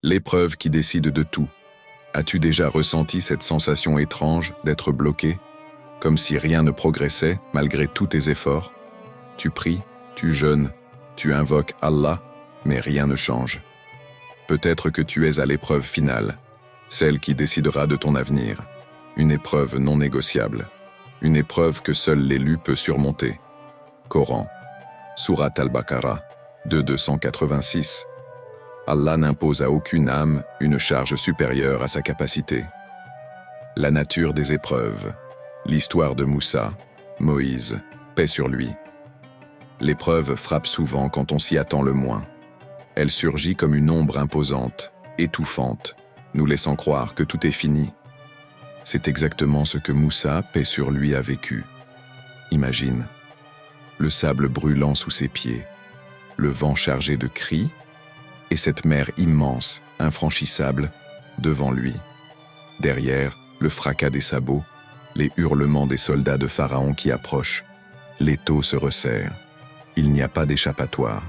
L'épreuve qui décide de tout. As-tu déjà ressenti cette sensation étrange d'être bloqué, comme si rien ne progressait malgré tous tes efforts? Tu pries, tu jeûnes, tu invoques Allah, mais rien ne change. Peut-être que tu es à l'épreuve finale, celle qui décidera de ton avenir. Une épreuve non négociable, une épreuve que seul l'élu peut surmonter. Coran, Sourate Al-Baqarah, 286. Allah n'impose à aucune âme une charge supérieure à sa capacité. La nature des épreuves. L'histoire de Moussa, Moïse, paix sur lui. L'épreuve frappe souvent quand on s'y attend le moins. Elle surgit comme une ombre imposante, étouffante, nous laissant croire que tout est fini. C'est exactement ce que Moussa, paix sur lui, a vécu. Imagine, le sable brûlant sous ses pieds, le vent chargé de cris, et cette mer immense, infranchissable, devant lui. Derrière, le fracas des sabots, les hurlements des soldats de Pharaon qui approchent. L'étau se resserre. Il n'y a pas d'échappatoire.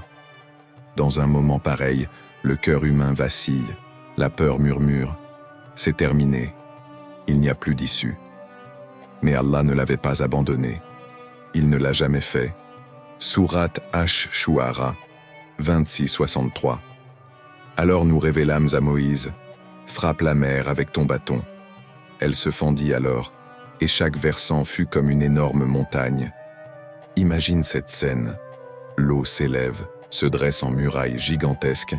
Dans un moment pareil, le cœur humain vacille, la peur murmure. C'est terminé. Il n'y a plus d'issue. Mais Allah ne l'avait pas abandonné. Il ne l'a jamais fait. Sourate Ash-Shu'ara, 26-63. Alors nous révélâmes à Moïse, frappe la mer avec ton bâton. Elle se fendit alors, et chaque versant fut comme une énorme montagne. Imagine cette scène. L'eau s'élève, se dresse en muraille gigantesque,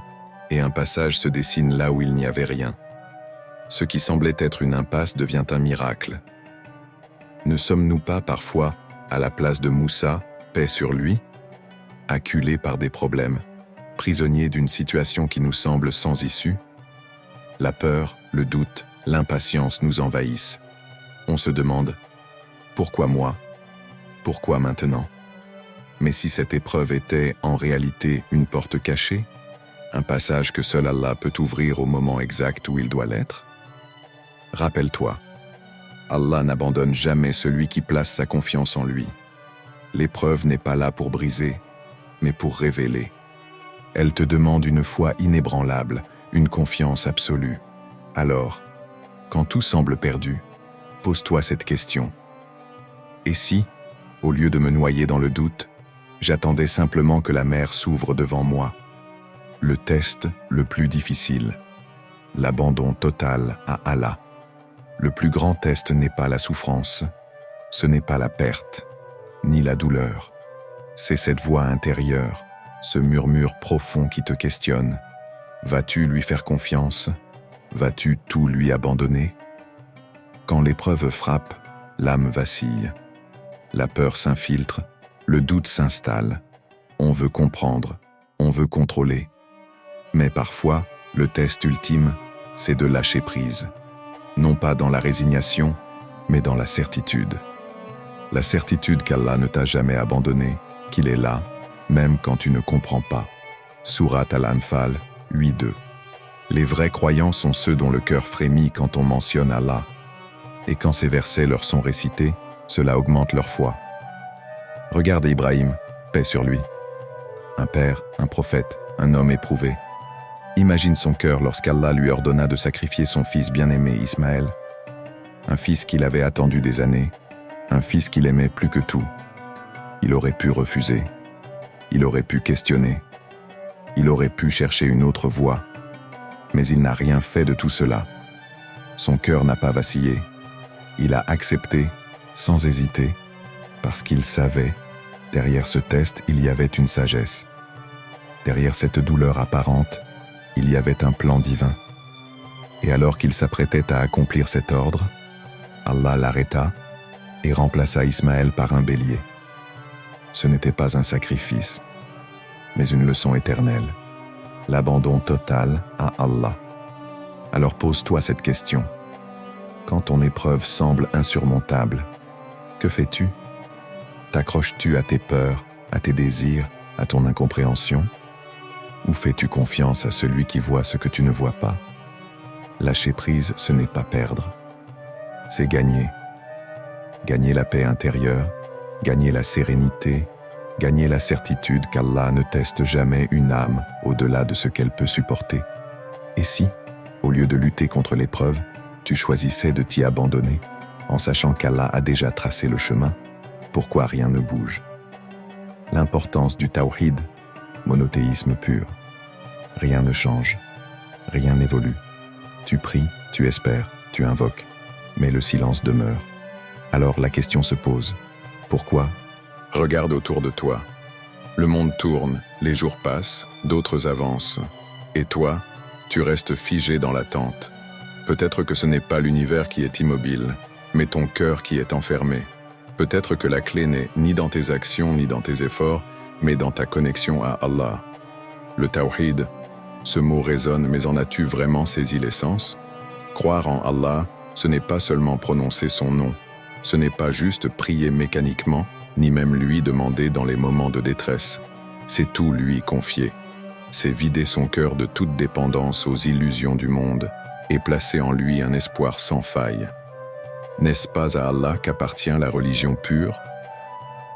et un passage se dessine là où il n'y avait rien. Ce qui semblait être une impasse devient un miracle. Ne sommes-nous pas parfois, à la place de Moussa, paix sur lui, acculés par des problèmes, prisonniers d'une situation qui nous semble sans issue? La peur, le doute, l'impatience nous envahissent. On se demande « Pourquoi moi? Pourquoi maintenant ?» Mais si cette épreuve était, en réalité, une porte cachée, un passage que seul Allah peut ouvrir au moment exact où il doit l'être? Rappelle-toi, Allah n'abandonne jamais celui qui place sa confiance en lui. L'épreuve n'est pas là pour briser, mais pour révéler. Elle te demande une foi inébranlable, une confiance absolue. Alors, quand tout semble perdu, pose-toi cette question. Et si, au lieu de me noyer dans le doute, j'attendais simplement que la mer s'ouvre devant moi? Le test le plus difficile. L'abandon total à Allah. Le plus grand test n'est pas la souffrance, ce n'est pas la perte, ni la douleur. C'est cette voix intérieure, ce murmure profond qui te questionne. Vas-tu lui faire confiance? Vas-tu tout lui abandonner? Quand l'épreuve frappe, l'âme vacille. La peur s'infiltre, le doute s'installe. On veut comprendre, on veut contrôler. Mais parfois, le test ultime, c'est de lâcher prise. Non pas dans la résignation, mais dans la certitude. La certitude qu'Allah ne t'a jamais abandonné, qu'il est là, même quand tu ne comprends pas. Sourate Al-Anfal, 8-2. Les vrais croyants sont ceux dont le cœur frémit quand on mentionne Allah. Et quand ces versets leur sont récités, cela augmente leur foi. Regarde Ibrahim, paix sur lui. Un père, un prophète, un homme éprouvé. Imagine son cœur lorsqu'Allah lui ordonna de sacrifier son fils bien-aimé Ismaël. Un fils qu'il avait attendu des années, un fils qu'il aimait plus que tout. Il aurait pu refuser. Il aurait pu questionner. Il aurait pu chercher une autre voie. Mais il n'a rien fait de tout cela. Son cœur n'a pas vacillé. Il a accepté, sans hésiter, parce qu'il savait, derrière ce test, il y avait une sagesse. Derrière cette douleur apparente, il y avait un plan divin. Et alors qu'il s'apprêtait à accomplir cet ordre, Allah l'arrêta et remplaça Ismaël par un bélier. Ce n'était pas un sacrifice, mais une leçon éternelle, l'abandon total à Allah. Alors pose-toi cette question. Quand ton épreuve semble insurmontable, que fais-tu? T'accroches-tu à tes peurs, à tes désirs, à ton incompréhension? Ou fais-tu confiance à celui qui voit ce que tu ne vois pas? Lâcher prise, ce n'est pas perdre. C'est gagner. Gagner la paix intérieure, gagner la sérénité, gagner la certitude qu'Allah ne teste jamais une âme au-delà de ce qu'elle peut supporter. Et si, au lieu de lutter contre l'épreuve, tu choisissais de t'y abandonner, en sachant qu'Allah a déjà tracé le chemin, pourquoi rien ne bouge? L'importance du tawhid, monothéisme pur. Rien ne change, rien n'évolue. Tu pries, tu espères, tu invoques, mais le silence demeure. Alors la question se pose. Pourquoi? Regarde autour de toi. Le monde tourne, les jours passent, d'autres avancent. Et toi, tu restes figé dans l'attente. Peut-être que ce n'est pas l'univers qui est immobile, mais ton cœur qui est enfermé. Peut-être que la clé n'est ni dans tes actions ni dans tes efforts, mais dans ta connexion à Allah. Le tawhid, ce mot résonne, mais en as-tu vraiment saisi l'essence? Croire en Allah, ce n'est pas seulement prononcer son nom. Ce n'est pas juste prier mécaniquement, ni même lui demander dans les moments de détresse. C'est tout lui confier. C'est vider son cœur de toute dépendance aux illusions du monde et placer en lui un espoir sans faille. N'est-ce pas à Allah qu'appartient la religion pure?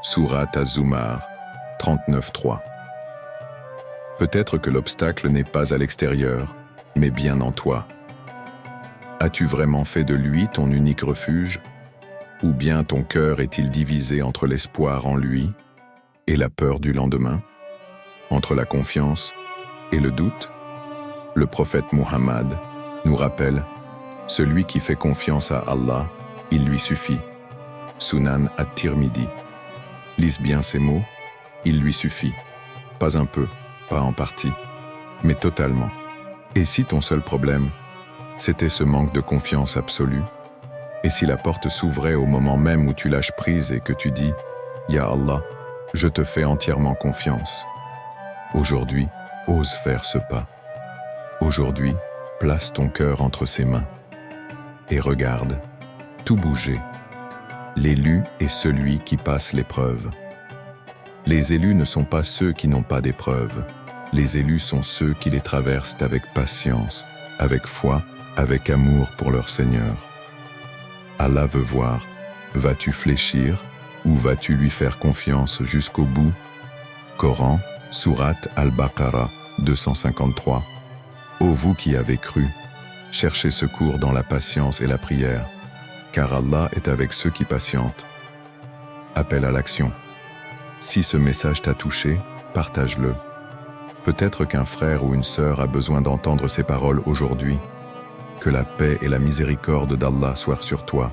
Sourate Az-Zumar 39.3. Peut-être que l'obstacle n'est pas à l'extérieur, mais bien en toi. As-tu vraiment fait de lui ton unique refuge? Ou bien ton cœur est-il divisé entre l'espoir en lui et la peur du lendemain? Entre la confiance et le doute? Le prophète Muhammad nous rappelle « Celui qui fait confiance à Allah, il lui suffit ». Sunan at-Tirmidhi. Lise bien ces mots, il lui suffit. Pas un peu, pas en partie, mais totalement. Et si ton seul problème, c'était ce manque de confiance absolue? Et si la porte s'ouvrait au moment même où tu lâches prise et que tu dis « Ya Allah, je te fais entièrement confiance ». Aujourd'hui, ose faire ce pas. Aujourd'hui, place ton cœur entre ses mains. Et regarde, tout bouger. L'élu est celui qui passe l'épreuve. Les élus ne sont pas ceux qui n'ont pas d'épreuve. Les élus sont ceux qui les traversent avec patience, avec foi, avec amour pour leur Seigneur. Allah veut voir, vas-tu fléchir ou vas-tu lui faire confiance jusqu'au bout? Coran, Sourate Al-Baqarah 253. Ô vous qui avez cru, cherchez secours dans la patience et la prière, car Allah est avec ceux qui patientent. Appel à l'action. Si ce message t'a touché, partage-le. Peut-être qu'un frère ou une sœur a besoin d'entendre ces paroles aujourd'hui. Que la paix et la miséricorde d'Allah soient sur toi.